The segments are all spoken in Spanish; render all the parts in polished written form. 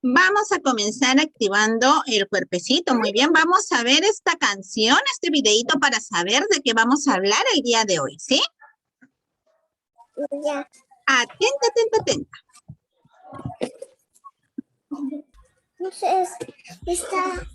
Vamos a comenzar activando el cuerpecito. Muy bien, vamos a ver esta canción, este videito para saber de qué vamos a hablar el día de hoy, ¿sí? Ya. Atenta, atenta, atenta. No sé, está...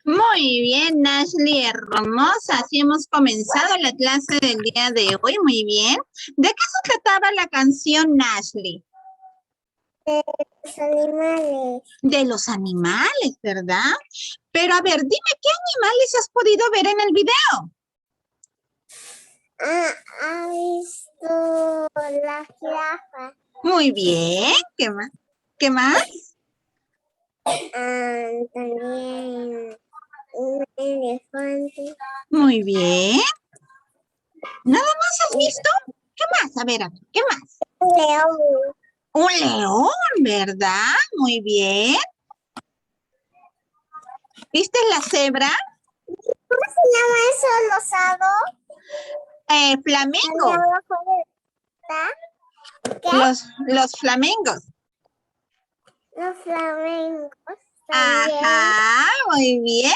Muy bien, Ashley, hermosa. Así hemos comenzado la clase del día de hoy. Muy bien. ¿De qué se trataba la canción, Ashley? De los animales. De los animales, ¿verdad? Pero a ver, dime, ¿qué animales has podido ver en el video? ¿Ha visto la jirafa? Muy bien. ¿Qué más? ¿Qué más? También un elefante. Muy bien. ¿Nada más has visto? ¿Qué más? A ver, ¿qué más? Un león. Un león, ¿verdad? Muy bien. ¿Viste la cebra? ¿Cómo se llama eso, rosado? Flamingo. ¿Qué? Los flamingos. Los flamencos. También. Ajá, muy bien.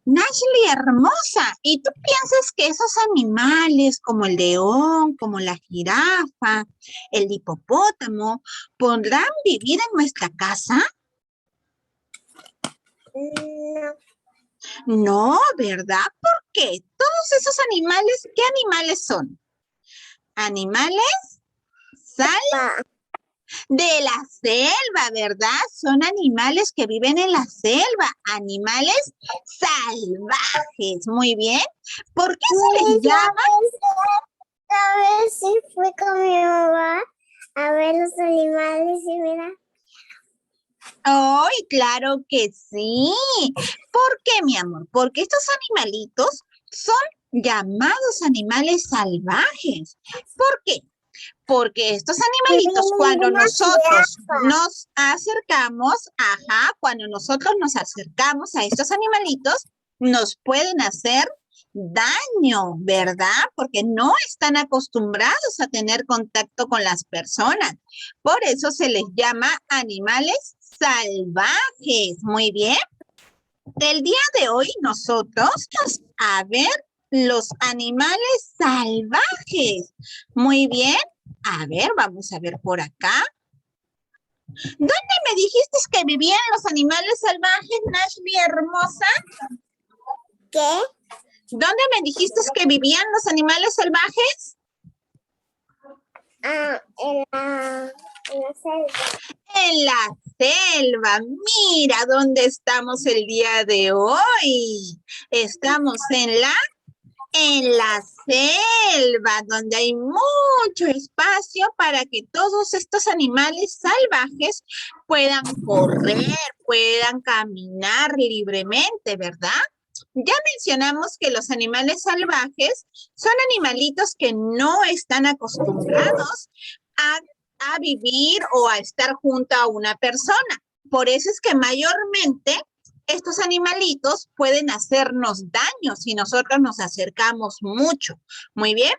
Nashley, hermosa. ¿Y tú piensas que esos animales como el león, como la jirafa, el hipopótamo, podrán vivir en nuestra casa? No. No, ¿verdad? ¿Por qué? Todos esos animales, ¿qué animales son? Animales de la selva, ¿verdad? Son animales que viven en la selva, animales salvajes. Muy bien. ¿Por qué se les llama? A ver si fui con mi mamá a ver los animales y mira. ¡Ay, claro que sí! ¿Por qué, mi amor? Porque estos animalitos son llamados animales salvajes. ¿Por qué? Porque estos animalitos, cuando nosotros nos acercamos, cuando nosotros nos acercamos a estos animalitos, nos pueden hacer daño, ¿verdad? Porque no están acostumbrados a tener contacto con las personas. Por eso se les llama animales salvajes. Muy bien. El día de hoy nosotros vamos a ver los animales salvajes. Muy bien. A ver, vamos a ver por acá. ¿Dónde me dijiste que vivían los animales salvajes, Nashley, hermosa? ¿Qué? ¿Dónde me dijiste que vivían los animales salvajes? En la selva. En la selva. Mira dónde estamos el día de hoy. Estamos en la selva, donde hay mucho espacio para que todos estos animales salvajes puedan correr, puedan caminar libremente, ¿verdad? Ya mencionamos que los animales salvajes son animalitos que no están acostumbrados a vivir o a estar junto a una persona. Por eso es que mayormente estos animalitos pueden hacernos daño si nosotros nos acercamos mucho. Muy bien.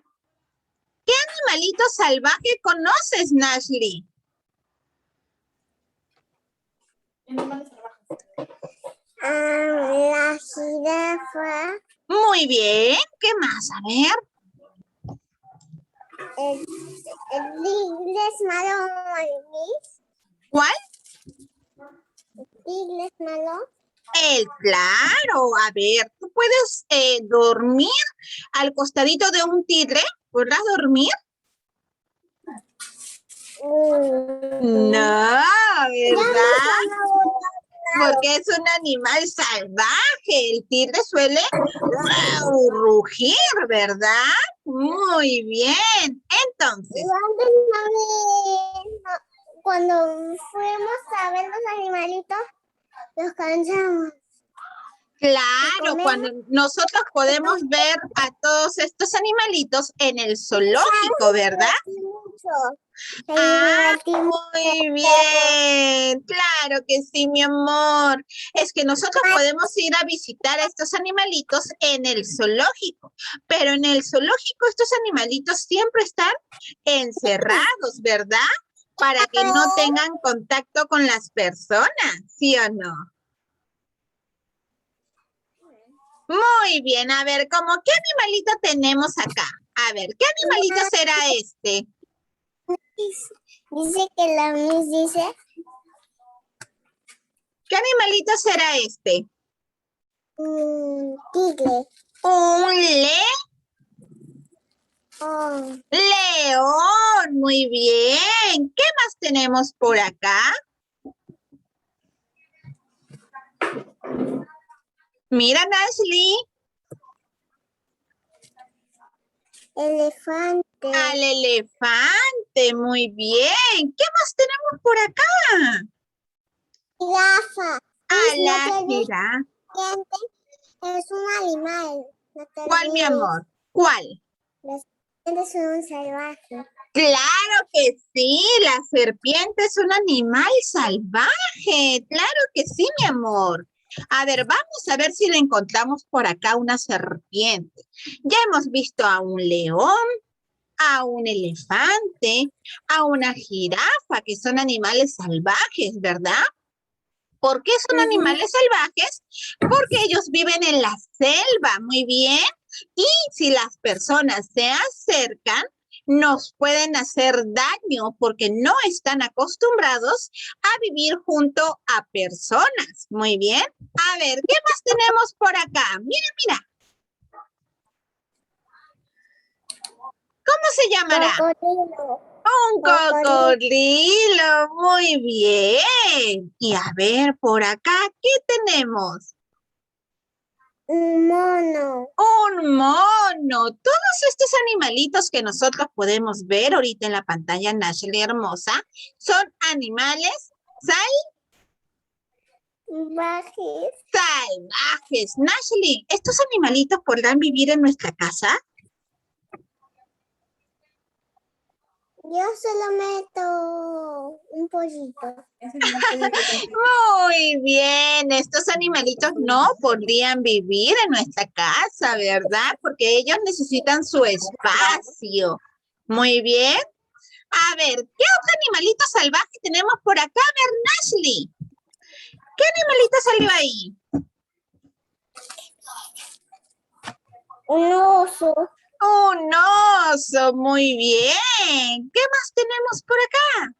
¿Qué animalito salvaje conoces, Nashley? La jirafa, Muy bien. ¿Qué más? A ver. el tigre es malo, ¿Cuál? el tigre es malo. Claro. A ver, ¿tú puedes dormir al costadito de un tigre? ¿Podrás dormir? No, ¿verdad? Porque es un animal salvaje. El tigre suele rugir, ¿verdad? Muy bien. Entonces, Cuando fuimos a ver los animalitos, los cansamos. claro, cuando nosotros podemos ver a todos estos animalitos en el zoológico, ¿verdad? Ah, muy bien. Claro que sí, mi amor. Es que nosotros podemos ir a visitar a estos animalitos en el zoológico, pero en el zoológico estos animalitos siempre están encerrados, ¿verdad? Para que no tengan contacto con las personas, ¿sí o no? Muy bien, a ver, ¿cómo qué animalito tenemos acá? A ver, ¿qué animalito será este? Dice que la Miss dice ¿Qué animalito será este? tigre. Un Oh, león. Muy bien. ¿Qué más tenemos por acá? Mira, Nashley, elefante. al elefante. Muy bien. ¿Qué más tenemos por acá? Jirafa. A Miss, la no te jirafa. es un animal. No te ¿Cuál, mi olvides. amor? ¿Cuál? Las serpientes son un salvaje. Claro que sí, la serpiente es un animal salvaje. Claro que sí, mi amor. A ver, vamos a ver si le encontramos por acá una serpiente. Ya hemos visto a un león, a un elefante, a una jirafa, que son animales salvajes, ¿verdad? ¿Por qué son animales salvajes? Porque ellos viven en la selva, muy bien. Y si las personas se acercan, nos pueden hacer daño porque no están acostumbrados a vivir junto a personas. Muy bien. A ver, ¿qué más tenemos por acá? Mira, mira. ¿Cómo se llamará? Cocodrilo. Un cocodrilo, muy bien. Y a ver, por acá, ¿qué tenemos? Un mono. Un mono. Todos estos animalitos que nosotros podemos ver ahorita en la pantalla, Nashley hermosa, son animales Salvajes. salvajes. Nashley, ¿estos animalitos podrán vivir en nuestra casa? Yo solo meto un pollito. Muy bien, estos animalitos no podrían vivir en nuestra casa, ¿verdad? Porque ellos necesitan su espacio. Muy bien. A ver, ¿qué otro animalito salvaje tenemos por acá? A ver, Nashley. ¿Qué animalito salió ahí? Un oso. Un oso, muy bien. ¿Qué más tenemos por acá?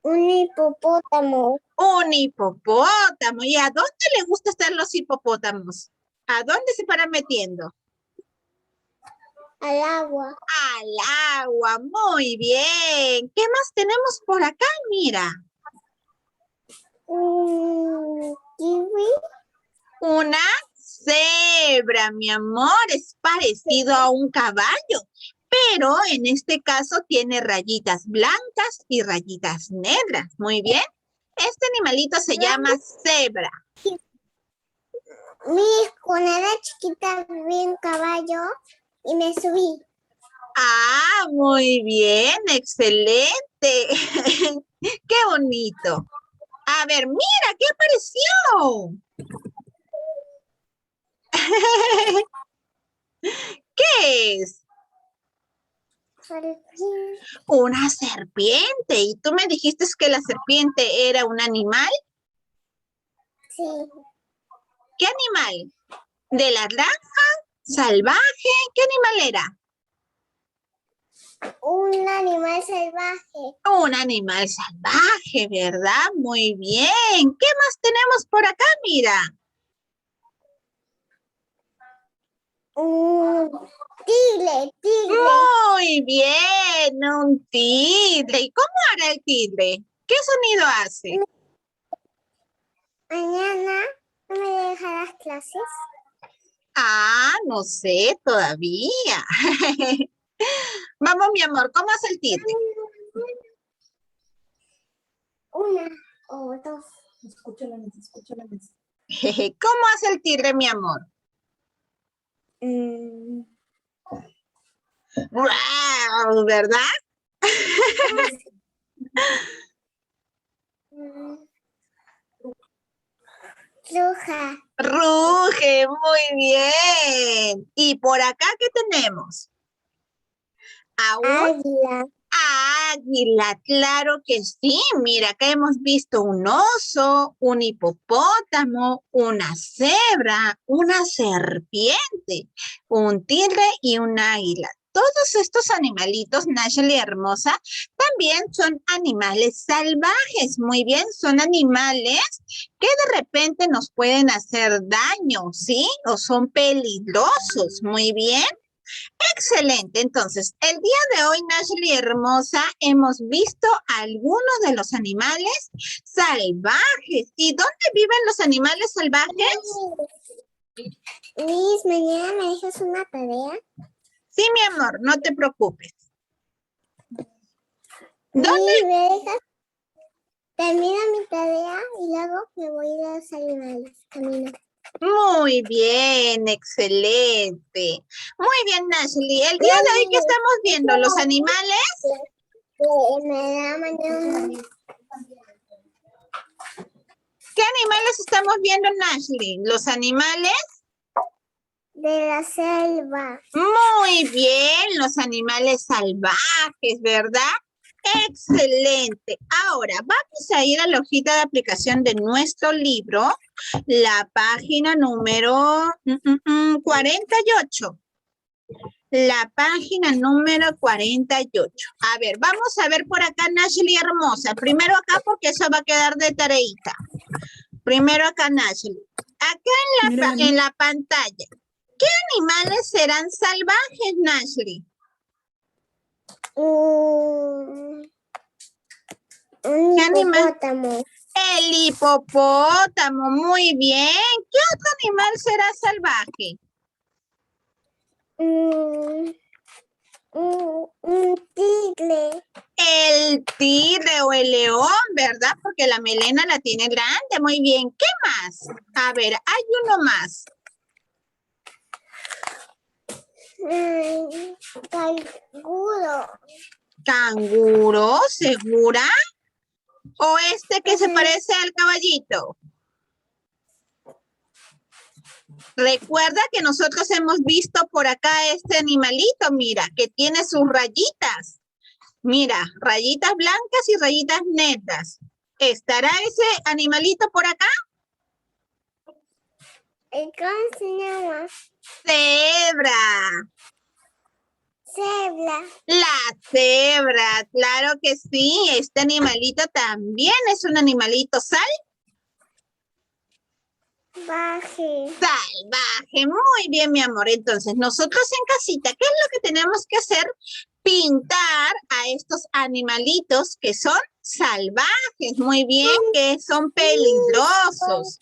Un hipopótamo. Un hipopótamo. ¿Y a dónde le gusta estar los hipopótamos? ¿A dónde se paran metiendo? Al agua. Al agua, muy bien. ¿Qué más tenemos por acá? Mira, Un kiwi. una cebra, mi amor, es parecido a un caballo, pero en este caso tiene rayitas blancas y rayitas negras. Muy bien. Este animalito se llama cebra. Cuando era chiquita vi un caballo y me subí. Ah, muy bien, excelente. Qué bonito. A ver, mira, ¿qué apareció? ¿Qué es? Serpiente. Una serpiente. ¿Y tú me dijiste que la serpiente era un animal? Sí. ¿Qué animal? ¿De la granja? ¿Salvaje? ¿Qué animal era? Un animal salvaje. Un animal salvaje, ¿verdad? Muy bien. ¿Qué más tenemos por acá? Mira. Un tigre, tigre. Muy bien, un tigre. ¿Y cómo hará el tigre? ¿Qué sonido hace? Mañana no me dejarás clases. Ah, no sé todavía. Vamos, mi amor, ¿cómo hace el tigre? Una o dos. Escúchala, escúchala. ¿Cómo hace el tigre, mi amor? ¡Guau! ¿Verdad? Roja. Ruge, muy bien. ¿Y por acá qué tenemos? ¿Aún? Águila. Águila, claro que sí. Mira, acá hemos visto un oso, un hipopótamo, una cebra, una serpiente, un tigre y un águila. Todos estos animalitos, Nayeli hermosa, también son animales salvajes. Muy bien, son animales que de repente nos pueden hacer daño, ¿sí? O son peligrosos. Muy bien. Excelente. Entonces, el día de hoy, Nayeli hermosa, hemos visto algunos de los animales salvajes. ¿Y dónde viven los animales salvajes? Liz, mañana me dejas una tarea. Sí, mi amor, no te preocupes. ¿Dónde? Liz, me dejas. Termina mi tarea y luego me voy a los animales. Camino. Muy bien, excelente. Muy bien, Nayeli. El día de hoy, ¿qué estamos viendo? ¿Los animales? Me da mañana. ¿Qué animales estamos viendo, Nayeli? ¿Los animales? De la selva. Muy bien, los animales salvajes, ¿verdad? Excelente. Ahora vamos a ir a la hojita de aplicación de nuestro libro, la página número 48. La página número 48. A ver, vamos a ver por acá, Nayeli hermosa. Primero acá porque eso va a quedar de tareita. Primero acá, Nayeli. Acá en la pantalla. ¿Qué animales serán salvajes, Nayeli? Un ¿Qué animal? hipopótamo. El hipopótamo, muy bien. ¿Qué otro animal será salvaje? Un tigre. El tigre o el león, ¿verdad? Porque la melena la tiene grande, muy bien. ¿Qué más? A ver, hay uno más. Canguro. ¿Canguro, segura? ¿O este que se parece al caballito? Recuerda que nosotros hemos visto por acá este animalito, mira, que tiene sus rayitas. Mira, rayitas blancas y rayitas negras. ¿Estará ese animalito por acá? ¿Cómo se llama? Cebra. Cebra. La cebra, claro que sí. Este animalito también es un animalito Salvaje. salvaje. Muy bien, mi amor. Entonces, nosotros en casita, ¿qué es lo que tenemos que hacer? Pintar a estos animalitos que son salvajes. Muy bien, que son peligrosos.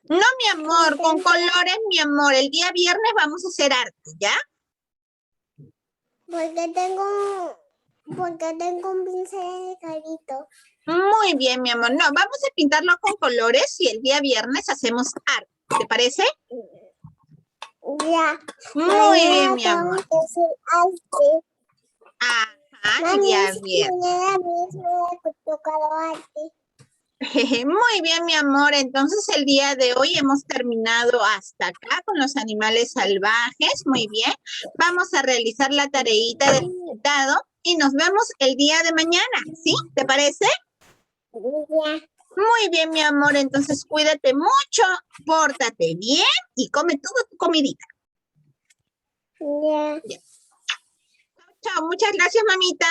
No, mi amor, con colores, mi amor. El día viernes vamos a hacer arte, ¿ya? Porque tengo un pincel de carito. Muy bien, mi amor. No, vamos a pintarlo con colores y el día viernes hacemos arte. ¿Te parece? Ya. Muy bien, mi amor. Tengo que hacer arte. Ajá, el Mami, día viernes. mañana mismo he tocado arte. Muy bien, mi amor. Entonces, el día de hoy hemos terminado hasta acá con los animales salvajes. Muy bien. Vamos a realizar la tareita del dictado y nos vemos el día de mañana. ¿Sí? ¿Te parece? Ya. Muy bien, mi amor. Entonces, cuídate mucho, pórtate bien y come toda tu comidita. Ya. Chao. Muchas gracias, mamita.